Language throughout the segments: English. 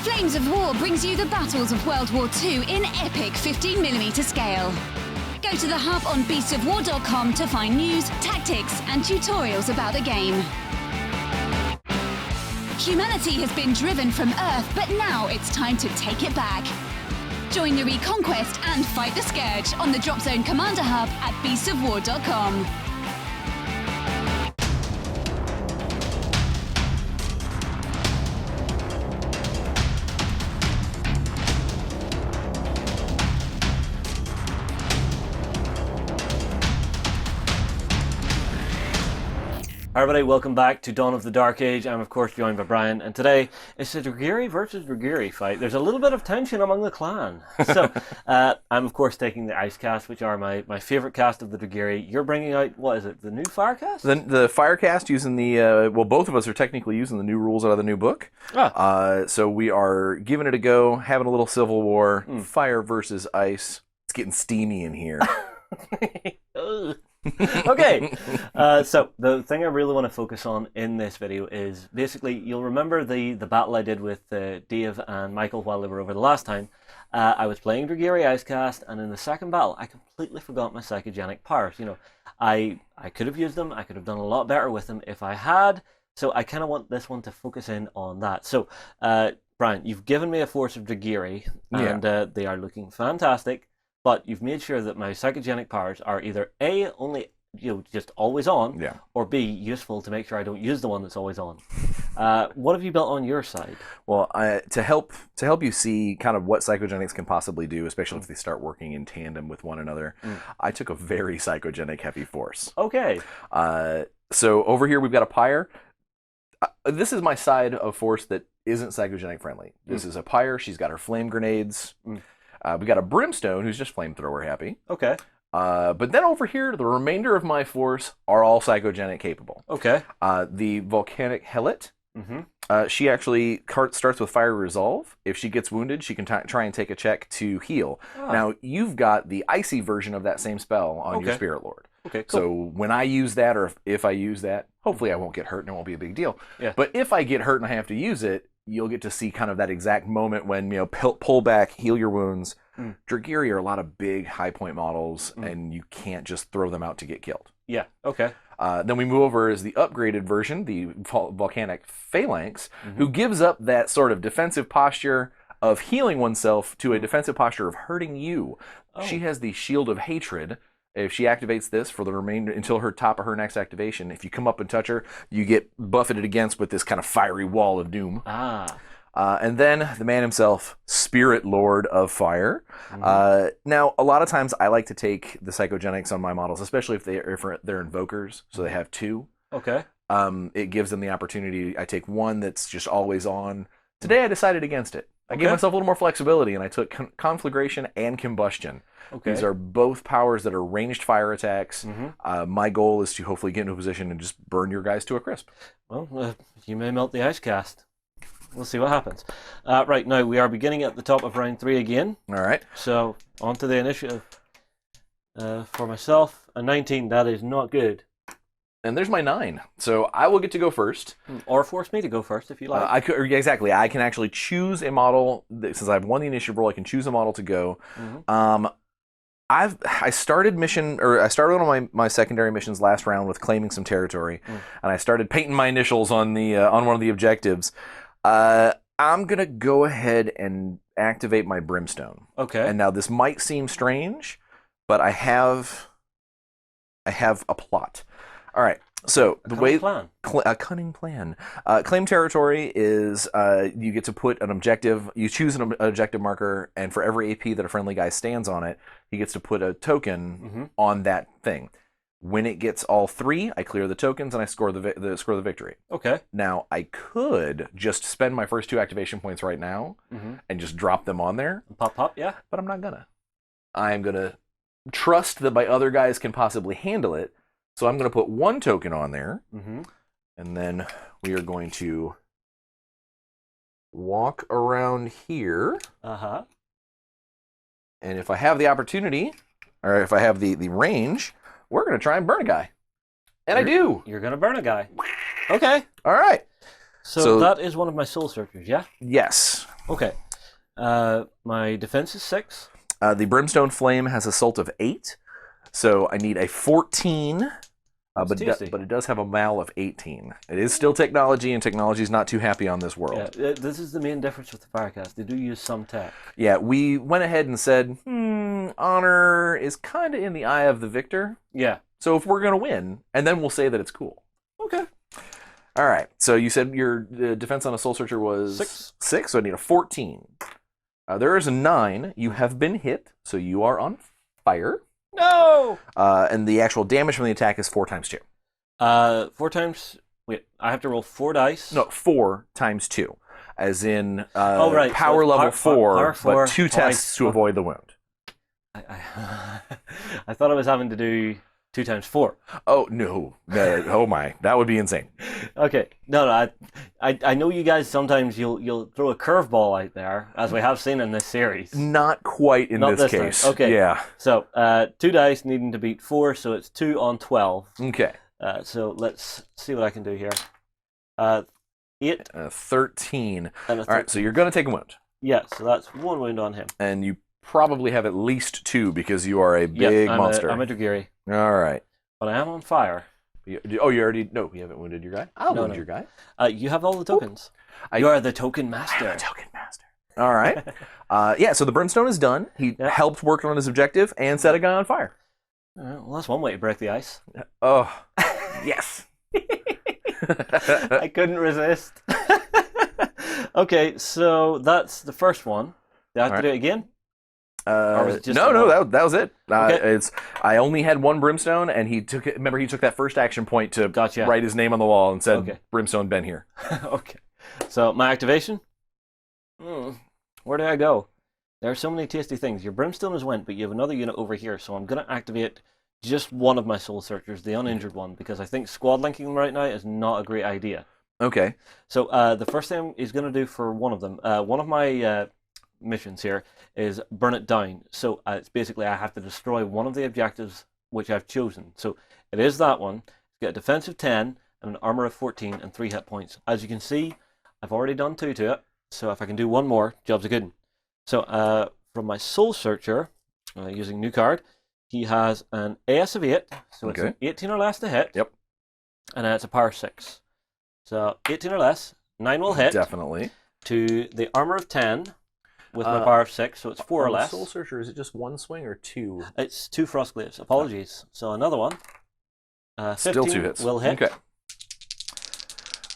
Flames of War brings you the battles of World War II in epic 15mm scale. Go to the hub on beastsofwar.com to find news, tactics, and tutorials about the game. Humanity has been driven from Earth, but now it's time to take it back. Join the Reconquest and fight the Scourge on the Drop Zone Commander Hub at beastsofwar.com. Hi everybody, welcome back to Dawn of the Dark Age. I'm of course joined by Brian, and today it's a Dragyri versus Dragyri fight. There's a little bit of tension among the clan. So, I'm of course taking the Ice Caste, which are my favourite cast of the Dragyri. You're bringing out, what is it, the new Fire Caste? The Fire Caste using the, well, both of us are technically using the new rules out of the new book. So we are giving it a go, having a little civil war, fire versus ice. It's getting steamy in here. Okay, so the thing I really want to focus on in this video is basically, you'll remember the battle I did with Dave and Michael while they were over the last time. I was playing Dragyri Ice Caste, and in the second battle I completely forgot my psychogenic powers. You know, I could have used them, I could have done a lot better with them if I had, so I kind of want this one to focus in on that. So, Brian, you've given me a force of Dragyri, and they are looking fantastic. But you've made sure that my psychogenic powers are either A, only, just always on, or B, useful to make sure I don't use the one that's always on. What have you built on your side? Well, to help you see kind of what psychogenics can possibly do, especially if they start working in tandem with one another, I took a very psychogenic heavy force. Okay. So over here we've got a pyre. This is my side of force that isn't psychogenic friendly. This is a pyre. She's got her flame grenades. We got a brimstone who's just flamethrower happy. Okay. But then over here, the remainder of my force are all psychogenic capable. Okay. The volcanic helot. She actually starts with fire resolve. If she gets wounded, she can try and take a check to heal. Now you've got the icy version of that same spell on your spirit lord. Okay. Cool. So when I use that, or if I use that, hopefully I won't get hurt and it won't be a big deal. Yeah. But if I get hurt and I have to use it, you'll get to see kind of that exact moment when, pull back, heal your wounds. Dragyri are a lot of big high point models, and you can't just throw them out to get killed. Yeah, okay. Then we move over as the upgraded version, the volcanic phalanx, who gives up that sort of defensive posture of healing oneself to a defensive posture of hurting you. She has the shield of hatred. If she activates this for the remainder until her top of her next activation, if you come up and touch her, you get buffeted against with this kind of fiery wall of doom. And then the man himself, Spirit Lord of Fire. Now, a lot of times I like to take the psychogenics on my models, especially if they're invokers, so they have two. Okay. It gives them the opportunity. I take one that's just always on. Today I decided against it. I gave myself a little more flexibility, and I took Conflagration and Combustion. Okay. These are both powers that are ranged fire attacks. My goal is to hopefully get into a position and just burn your guys to a crisp. Well, you may melt the Ice Caste. We'll see what happens. Right, now we are beginning at the top of round 3 again. All right. So, on to the initiative. For myself, a 19, that is not good. And there's my 9. So I will get to go first. Or force me to go first if you like. Exactly. I can actually choose a model. Since I've won the initiative roll, I can choose a model to go. I started one of my secondary missions last round with claiming some territory, and I started painting my initials on one of the objectives. I'm gonna go ahead and activate my brimstone. Okay. And now this might seem strange, but I have a plot. All right. So a cunning plan. Claim territory is you get to put an objective. You choose an objective marker, and for every AP that a friendly guy stands on it, he gets to put a token on that thing. When it gets all 3, I clear the tokens and I score the victory. Okay. Now I could just spend my first 2 activation points right now and just drop them on there. Pop, yeah. But I'm not gonna. I'm gonna trust that my other guys can possibly handle it. So I'm going to put 1 token on there, and then we are going to walk around here. And if I have the opportunity, or if I have the range, we're going to try and burn a guy. And I do. You're going to burn a guy. Okay. All right. So that is one of my soul searchers, yeah? Yes. Okay. My defense is 6. The Brimstone Flame has Assault of 8, so I need a 14. But it does have a mal of 18. It is still technology, and technology is not too happy on this world. Yeah, this is the main difference with the Fire Caste. They do use some tech. Yeah, we went ahead and said, honor is kind of in the eye of the victor. Yeah. So if we're going to win, and then we'll say that it's cool. Okay. All right. So you said your defense on a Soul Searcher was 6, so I need a 14. There is a 9. You have been hit, so you are on fire. No! And the actual damage from the attack is 4 times 2. 4 times... Wait, I have to roll 4 dice? No, 4 times 2. As in right. power so level 4, four, but 2 tests to avoid the wound. I thought I was having to do 2 times 4. Oh, no. Oh, my. That would be insane. Okay. No, I know you guys sometimes you'll throw a curveball out there, as we have seen in this series. Not quite in Not this time. case. Okay. Yeah. So, 2 dice needing to beat 4, so it's 2 on 12. Okay. So let's see what I can do here. 8. 13. And All right, so you're going to take a wound. Yeah, so that's 1 wound on him. And you probably have at least 2 because you are a big monster. I'm a Dragyri. All right. But I am on fire. You already... No, you haven't wounded your guy? I'll wound your guy. You have all the tokens. You are the token master. I'm a token master. All right. Yeah, so the Brimstone is done. He helped work on his objective and set a guy on fire. Well, that's one way to break the ice. Oh, yes. I couldn't resist. Okay, so that's the first one. Do I have to do it again? No, that was it. Okay. I only had 1 Brimstone, and he took it. Remember, he took that first action point to write his name on the wall and said, "Brimstone been here." Okay. So my activation. Where do I go? There are so many tasty things. Your Brimstone has went, but you have another unit over here, so I'm going to activate just one of my Soul Searchers, the uninjured one, because I think squad linking them right now is not a great idea. Okay. So the first thing he's going to do for one of them, one of my missions here is burn it down. So it's basically I have to destroy one of the objectives which I've chosen. So it is that one. Get a defense of 10 and an armor of 14 and 3 hit points. As you can see, I've already done 2 to it. So if I can do 1 more, job's a good one. So from my Soul Searcher, using new card, he has an AS of 8, so it's an 18 or less to hit. Yep. And it's a power 6. So 18 or less, 9 will hit. Definitely. To the armor of 10 with my power of 6, so it's 4 or less. Soul Searcher, is it just 1 swing or 2? It's 2 Frostglaives. Apologies. So another one. 15 Still 2 hits. Will hit. Okay.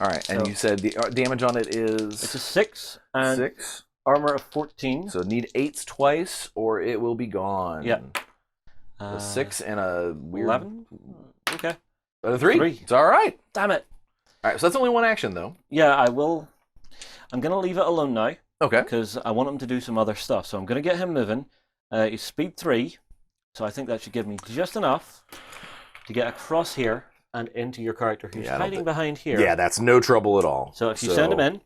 All right, and you said the damage on it is... It's a 6 and 6. Armor of 14. So need 8s twice, or it will be gone. Yeah. A 6 and a weird... 11? Okay. A 3? It's all right. Damn it. All right, so that's only 1 action, though. Yeah, I will... I'm going to leave it alone now. Okay. Because I want him to do some other stuff. So I'm going to get him moving. He's speed 3. So I think that should give me just enough to get across here and into your character who's hiding behind here. Yeah, that's no trouble at all. So if you send him in...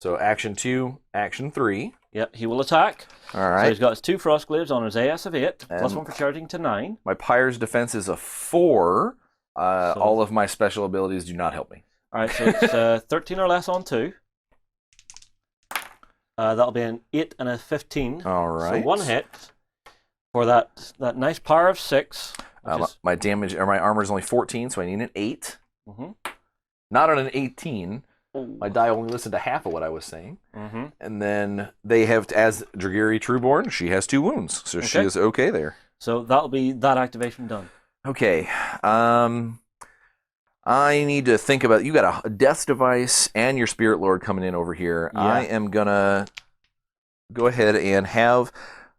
So action 2, action 3. Yep, he will attack. All right. So he's got his 2 Frostglaives on his AS of 8, plus 1 for charging to 9. My Pyre's defense is a 4. All of my special abilities do not help me. All right, so it's 13 or less on 2. That'll be an 8 and a 15. All right. So 1 hit for that nice power of 6. My damage or my armor is only 14, so I need an 8. Mm-hmm. Not on an 18. Ooh. My die only listened to half of what I was saying. Mm-hmm. And then they have, as Dragyri Trueborn, she has 2 wounds, so she is okay there. So that'll be that activation done. Okay. I need to think about... You got a Death's Device and your Spirit Lord coming in over here. Yeah. I am going to go ahead and have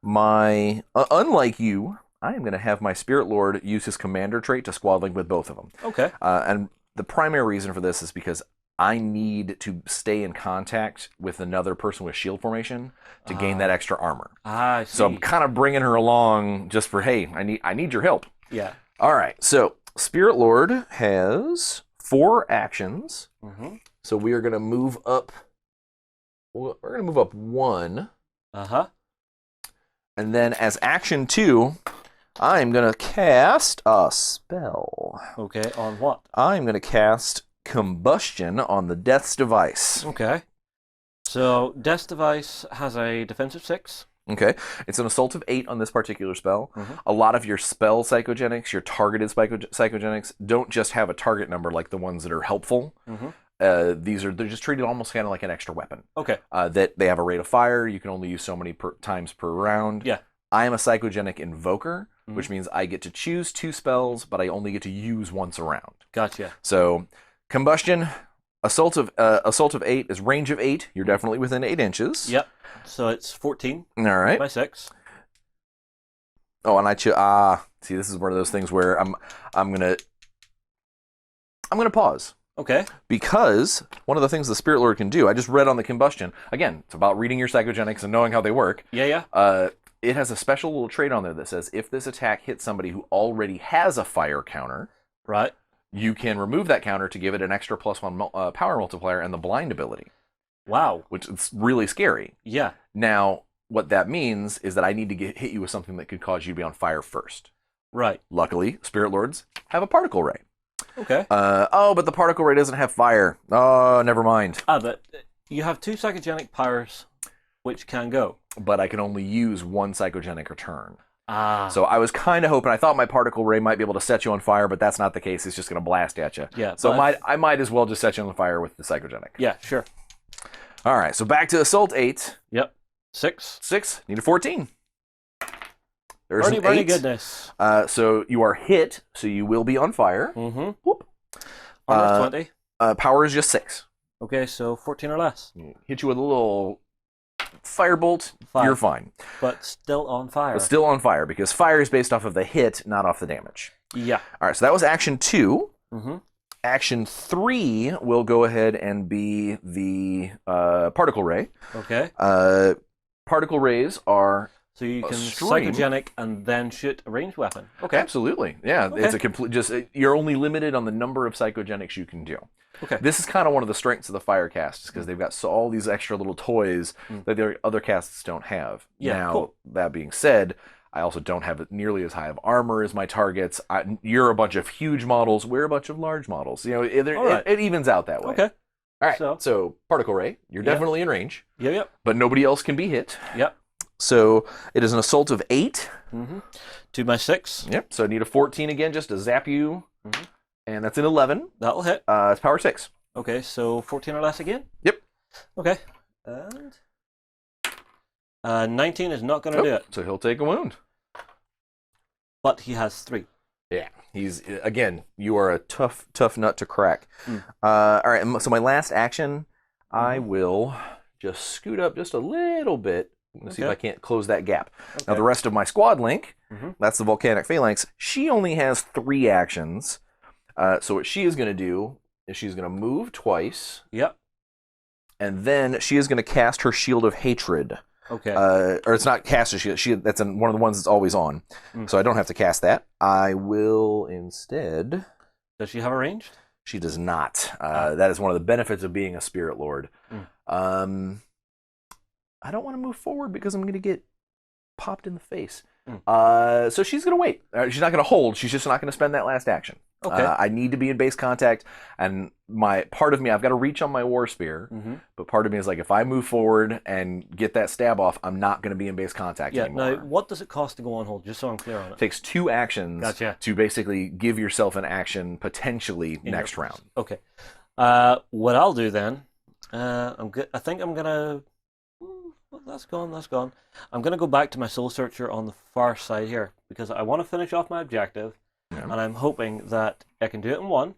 my... unlike you, I am going to have my Spirit Lord use his Commander trait to squad link with both of them. Okay. And the primary reason for this is because I need to stay in contact with another person with shield formation to gain that extra armor. I see. So I'm kind of bringing her along just for, hey, I need your help. Yeah. All right. So Spirit Lord has 4 actions. Mm-hmm. So we are going to move up. We're going to move up 1. Uh-huh. And then as action 2, I'm going to cast a spell. Okay. On what? I'm going to cast Combustion on the Death's Device. Okay. So Death Device has a defensive 6. Okay, it's an assault of 8 on this particular spell. Mm-hmm. A lot of your spell psychogenics, your targeted psychogenics, don't just have a target number like the ones that are helpful. Mm-hmm. They're just treated almost kind of like an extra weapon. Okay. That they have a rate of fire. You can only use so many times per round. Yeah. I am a psychogenic invoker, which means I get to choose 2 spells, but I only get to use once a round. Gotcha. So, combustion, assault of 8 is range of 8. You're definitely within 8 inches. Yep. So it's 14. All right. By 6. Oh, and see, this is one of those things where I'm gonna pause. Okay. Because one of the things the Spirit Lord can do, I just read on the combustion. Again, it's about reading your psychogenics and knowing how they work. Yeah. It has a special little trait on there that says if this attack hits somebody who already has a fire counter, right, you can remove that counter to give it an extra +1 power multiplier and the blind ability. Wow. Which is really scary. Yeah. Now, what that means is that I need to hit you with something that could cause you to be on fire first. Right. Luckily, Spirit Lords have a particle ray. Okay. But the particle ray doesn't have fire. Oh, never mind. But you have 2 psychogenic powers which can go. But I can only use 1 psychogenic a turn. Ah. So I was kind of hoping, I thought my particle ray might be able to set you on fire, but that's not the case. It's just going to blast at you. Yeah. So I might as well just set you on fire with the psychogenic. Yeah, sure. All right, so back to Assault 8. Yep. 6. 6. Need a 14. There's Bernie, an 8. Bernie goodness. So you are hit, so you will be on fire. Mm-hmm. Whoop. Armor 20. Power is just 6. Okay, so 14 or less. Hit you with a little firebolt, 5. You're fine. But still on fire. But still on fire, because fire is based off of the hit, not off the damage. Yeah. All right, so that was action 2. Mm-hmm. Action 3 will go ahead and be the particle ray. Okay. Particle rays are so you can stream. psychogenic and then shoot a ranged weapon. Okay. Absolutely. Yeah, Okay. it's a complete. You're only limited on the number of psychogenics you can do. Okay. This is kind of one of the strengths of the Fire Casts because they've got all these extra little toys that the other casts don't have. Yeah, Now, cool. that being said, I also don't have nearly as high of armor as my targets. You're a bunch of huge models. We're a bunch of large models. You know, it evens out that way. Okay. All right. So particle ray, you're definitely in range. Yep. But nobody else can be hit. Yep. So it is an assault of 8. Mm-hmm. 2 by 6. Yep. So I need a 14 again just to zap you. Mm-hmm. And that's an 11. That'll hit. It's power 6. Okay, so 14 or less again? Yep. Okay. And 19 is not going to do it. So he'll take a wound. But he has 3. Yeah. You are a tough nut to crack. All right. So my last action, I will just scoot up just a little bit. Let's see if I can't close that gap. Okay. Now the rest of my squad link, that's the Volcanic Phalanx. She only has 3 actions. So what she is going to do is she's going to move twice. Yep. And then she is going to cast her Shield of Hatred. Okay. Or it's not cast a shield. That's one of the ones that's always on. So I don't have to cast that. I will instead. Does she have a ranged? She does not. That is one of the benefits of being a Spirit Lord. I don't want to move forward because I'm going to get popped in the face. So she's going to wait. She's not going to hold. She's just not going to spend that last action. Okay. I need to be in base contact, and part of me, I've got to reach on my War Spear, but part of me is like, if I move forward and get that stab off, I'm not going to be in base contact anymore. Now, what does it cost to go on hold, just so I'm clear on it? It takes 2 actions to basically give yourself an action potentially next round. Okay. What I'll do then, I think I'm going to... That's gone. I'm going to go back to my Soul Searcher on the far side here, because I want to finish off my objective, and I'm hoping that I can do it in one,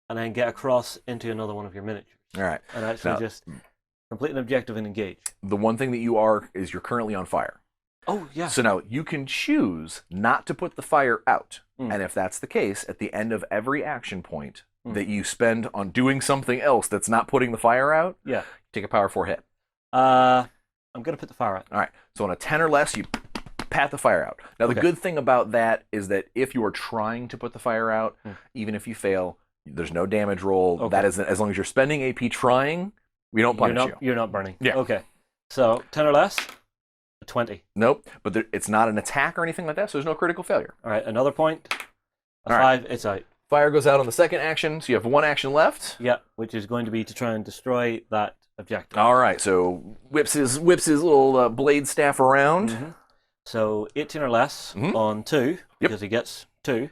and then get across into another one of your miniatures. All right. And actually just complete an objective and engage. The one thing that you are is you're currently on fire. Oh, yeah. So now you can choose not to put the fire out. And if that's the case, at the end of every action point that you spend on doing something else that's not putting the fire out, take a power 4 hit. I'm going to put the fire out. All right. So on a 10 or less, you pat the fire out. Now, the good thing about that is that if you are trying to put the fire out, even if you fail, there's no damage roll. That is, as long as you're spending AP trying, we don't punish you. You're not burning. Yeah. Okay. So 10 or less, a 20. Nope. But it's not an attack or anything like that, so there's no critical failure. All right. Another point. A 5, it's out. Fire goes out on the second action, so you have 1 action left. Yeah, which is going to be to try and destroy that objective. All right, so whips his little blade staff around. So 18 or less on 2, because he gets 2.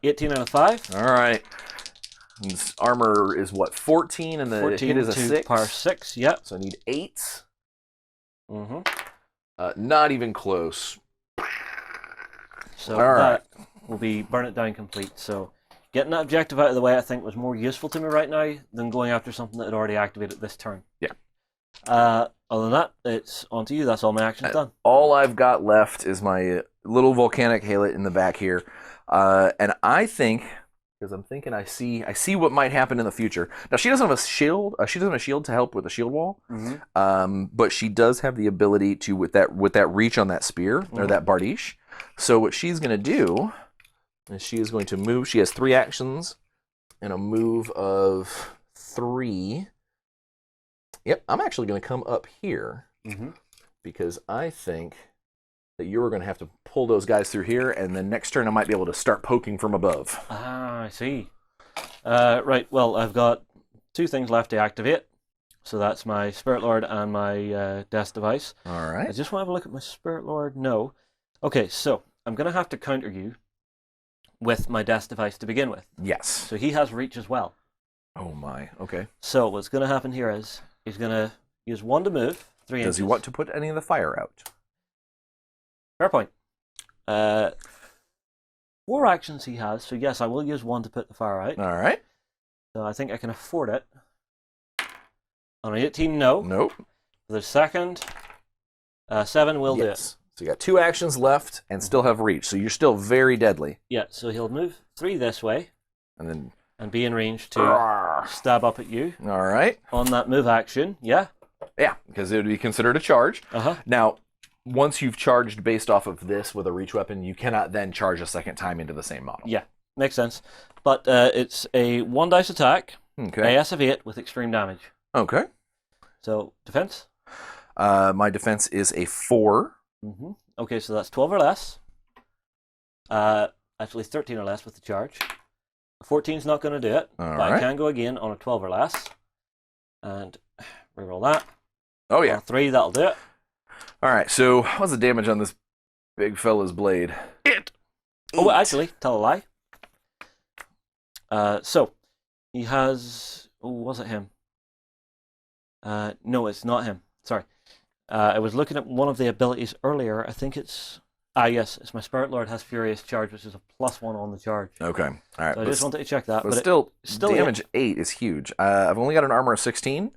18 and a 5. All right. His armor is what, 14, and the 14 hit is a to 6. Power 6, yep. So I need 8. Not even close. So All right. that will be burn it down complete. So getting that objective out of the way, I think, was more useful to me right now than going after something that had already activated this turn. Yeah. Other than that, it's on to you. That's all my actions done. All I've got left is my little volcanic haylet in the back here. And I think, because I'm thinking I see what might happen in the future. Now, she doesn't have a shield. She doesn't have a shield to help with the shield wall. But she does have the ability to, with that reach on that spear, or that bardiche. So what she's going to do is she is going to move. She has 3 actions and a move of 3. Yep, I'm actually going to come up here because I think that you were going to have to pull those guys through here, and then next turn I might be able to start poking from above. Ah, I see. Right, well, I've got 2 things left to activate. So that's my Spirit Lord and my Death Device. All right. I just want to have a look at my Spirit Lord. No. Okay, so I'm going to have to counter you with my Death Device to begin with. Yes. So he has reach as well. Oh my, okay. So what's going to happen here is he's going to use 1 to move, 3 inches. Does he want to put any of the fire out? Fair point. 4 actions he has, so yes, I will use 1 to put the fire out. All right. So I think I can afford it. On an 18, no. Nope. For the second, 7 will do it. So you got 2 actions left and still have reach, so you're still very deadly. Yeah, so he'll move 3 this way And be in range to stab up at you. all right. On that move action, yeah. Yeah, because it would be considered a charge. Now, once you've charged based off of this with a reach weapon, you cannot then charge a second time into the same model. Yeah, makes sense. But it's a 1 dice attack, Okay. AS of 8 with extreme damage. Okay. So, defense? My defense is a 4. Okay, so that's 12 or less. Actually, 13 or less with the charge. 14's not going to do it, All but I right. can go again on a 12 or less. And reroll that. Oh, yeah. On a 3, that'll do it. All right, so what's the damage on this big fella's blade? 8. Oh, actually, tell a lie. So, he has... Oh, was it him? No, it's not him. Sorry. I was looking at one of the abilities earlier. I think it's... Ah, yes, it's my Spirit Lord has Furious Charge, which is a +1 on the charge. Okay. All right. So I just wanted to check that. But Still damage 8 is huge. I've only got an armor of 16,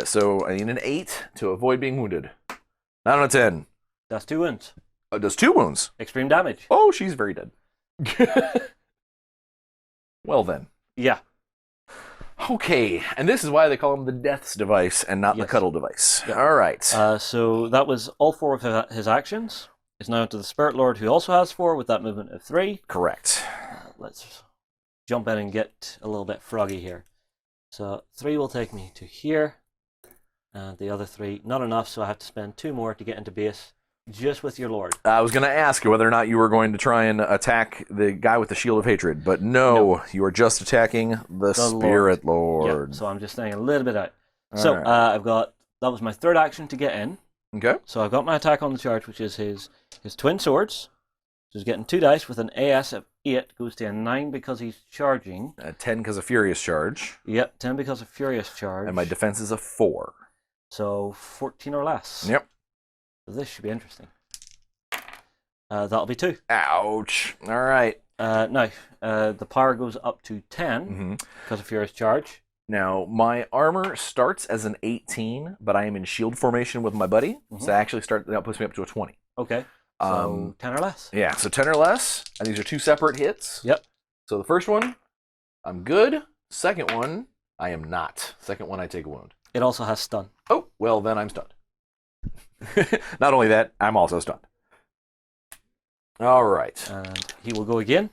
so I need an 8 to avoid being wounded. 9 out of 10. That's 2 wounds. Does 2 wounds. Extreme damage. Oh, she's very dead. Well then. Yeah. Okay, and this is why they call him the Death's Device and not the Cuddle Device. Yep. All right. So that was all 4 of his actions. It's now to the Spirit Lord, who also has 4 with that movement of 3. Correct. Let's jump in and get a little bit froggy here. So 3 will take me to here, and the other 3, not enough, so I have to spend 2 more to get into base, just with your Lord. I was going to ask whether or not you were going to try and attack the guy with the Shield of Hatred, but no. You are just attacking the Spirit Lord. Yeah, so I'm just staying a little bit out. All So right. I've got, that was my 3rd action to get in. Okay. So I've got my attack on the charge, which is his twin swords. So he's getting 2 dice with an AS of 8, goes to a 9 because he's charging. 10 because of Furious Charge. Yep, 10 because of Furious Charge. And my defense is a 4. So 14 or less. Yep. So this should be interesting. That'll be 2. Ouch. All right. Now, the power goes up to 10 because of Furious Charge. Now, my armor starts as an 18, but I am in shield formation with my buddy. So that puts me up to a 20. Okay. So 10 or less. Yeah, so 10 or less. And these are 2 separate hits. Yep. So the first one, I'm good. Second one, I am not. Second one, I take a wound. It also has stun. Oh, well, then I'm stunned. Not only that, I'm also stunned. All right. And he will go again.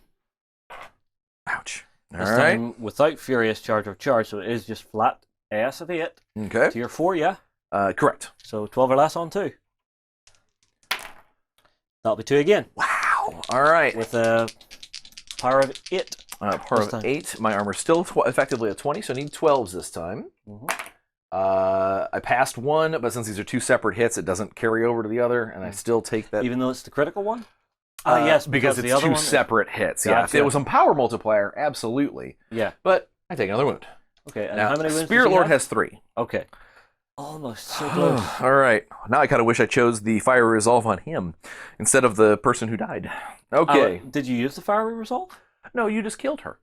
Ouch. All This right. time without Furious Charge or Charge, so it is just flat AS of 8. Okay. To your 4, yeah? Correct. So 12 or less on 2. That'll be 2 again. Wow. All right. With a power of 8. Par of 8. My armor's still effectively a 20, so I need 12s this time. I passed one, but since these are two separate hits, it doesn't carry over to the other, and I still take that. Even though it's the critical one? Yes, because it's the other two one separate hits. Gotcha. Yeah, if it was a power multiplier, absolutely. Yeah. But I take another wound. Okay, and Now, how many wounds Spirit does he Lord have? has 3. Okay. Almost so close. All right. Now I kind of wish I chose the Fire Resolve on him instead of the person who died. Okay. Did you use the Fire Resolve? No, you just killed her.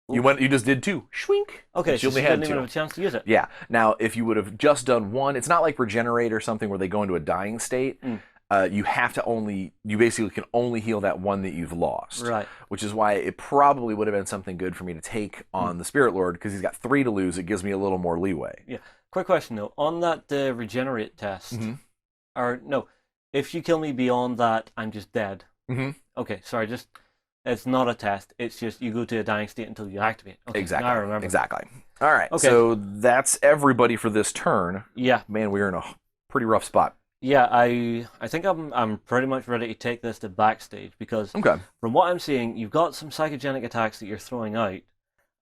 You just did 2. Schwink. Okay, she so only she had didn't 2. even have a chance to use it. Yeah. Now, if you would have just done 1, it's not like Regenerate or something where they go into a dying state. You have to you basically can only heal that one that you've lost. Right. Which is why it probably would have been something good for me to take on the Spirit Lord, because he's got 3 to lose. It gives me a little more leeway. Yeah. Quick question though, on that Regenerate test, or no, if you kill me beyond that, I'm just dead. Okay, sorry, it's not a test. It's just you go to a dying state until you activate. Okay, Exactly. now I remember. Exactly. All right. Okay. So that's everybody for this turn. Yeah. Man, we're in a pretty rough spot. Yeah, I think I'm pretty much ready to take this to Backstage, because from what I'm seeing, you've got some psychogenic attacks that you're throwing out,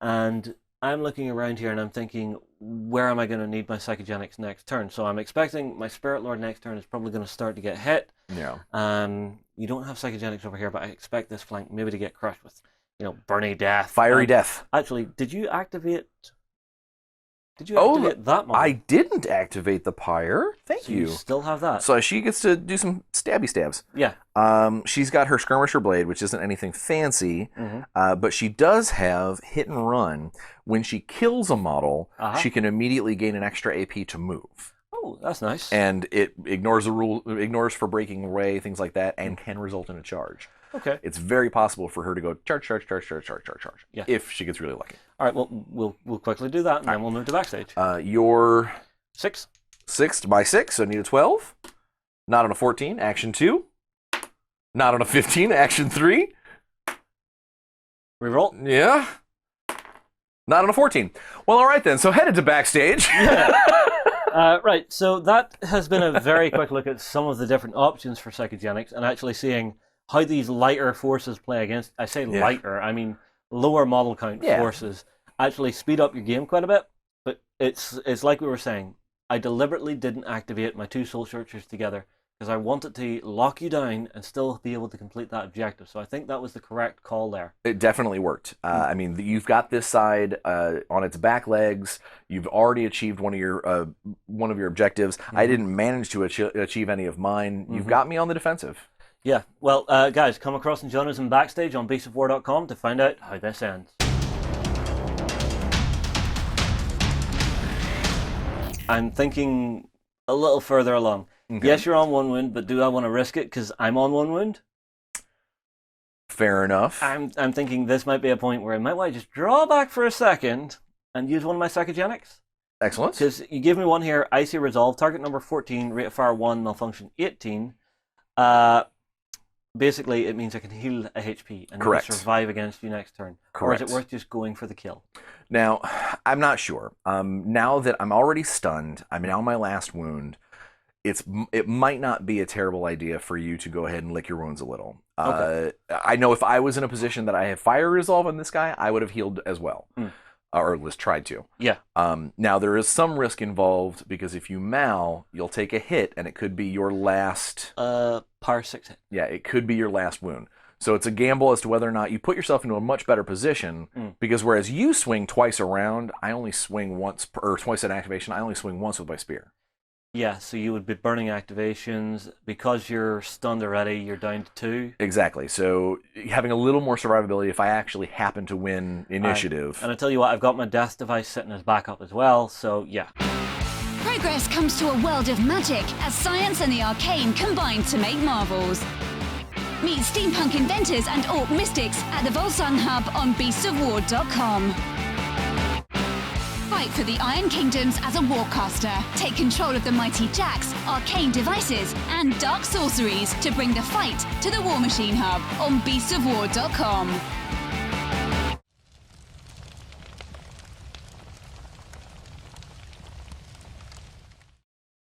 and I'm looking around here and I'm thinking, where am I going to need my psychogenics next turn? So I'm expecting my Spirit Lord next turn is probably going to start to get hit. Yeah. You don't have psychogenics over here, but I expect this flank maybe to get crushed with, Burning Death. Fiery Death. Actually, did you activate that model? I didn't activate the Pyre. Thank So you. you still have that. So she gets to do some stabby stabs. Yeah. She's got her Skirmisher Blade, which isn't anything fancy, but she does have Hit and Run. When she kills a model, she can immediately gain an extra AP to move. Oh, that's nice. And it ignores for breaking away, things like that, and can result in a charge. Okay. It's very possible for her to go charge. Yeah. If she gets really lucky. All right. Well, we'll quickly do that, and then we'll move to Backstage. Your 6. 6 by 6, so need a 12. Not on a 14, action 2. Not on a 15, action 3. Reroll. Yeah. Not on a 14. Well, all right then. So headed to Backstage. Yeah. Right. So that has been a very quick look at some of the different options for psychogenics, and actually seeing how these lighter forces play against. I say lighter, I mean lower model count forces actually speed up your game quite a bit. But it's like we were saying. I deliberately didn't activate my 2 Soul Searchers together because I wanted to lock you down and still be able to complete that objective. So I think that was the correct call there. It definitely worked. I mean, you've got this side on its back legs. You've already achieved one of your objectives. I didn't manage to achieve any of mine. You've got me on the defensive. Yeah. Well, guys, come across and join us in Backstage on beastofwar.com to find out how this ends. I'm thinking a little further along. Yes, you're on 1 wound, but do I want to risk it because I'm on 1 wound? Fair enough. I'm thinking this might be a point where I might want to just draw back for a second and use one of my psychogenics. Excellent. Because you give me one here, Icy Resolve, target number 14, rate of fire 1, malfunction 18. Basically, it means I can heal a HP and survive against you next turn. Correct. Or is it worth just going for the kill? Now, I'm not sure. Now that I'm already stunned, I'm now on my last wound. It might not be a terrible idea for you to go ahead and lick your wounds a little. I know if I was in a position that I have Fire Resolve on this guy, I would have healed as well. Or at least tried to. Yeah. Now, there is some risk involved, because if you mal, you'll take a hit, and it could be your last... Par 6 hit. Yeah, it could be your last wound. So it's a gamble as to whether or not you put yourself into a much better position, because whereas you swing twice around, I only swing once, or twice at activation, I only swing once with my spear. Yeah, so you would be burning activations. Because you're stunned already, you're down to 2. Exactly. So having a little more survivability if I actually happen to win initiative. And I tell you what, I've got my death device sitting as backup as well, so yeah. Progress comes to a world of magic as science and the arcane combine to make marvels. Meet steampunk inventors and orc mystics at the Volsung Hub on beastofwar.com. Fight for the Iron Kingdoms as a warcaster. Take control of the mighty jacks, arcane devices, and dark sorceries to bring the fight to the War Machine Hub on beastofwar.com.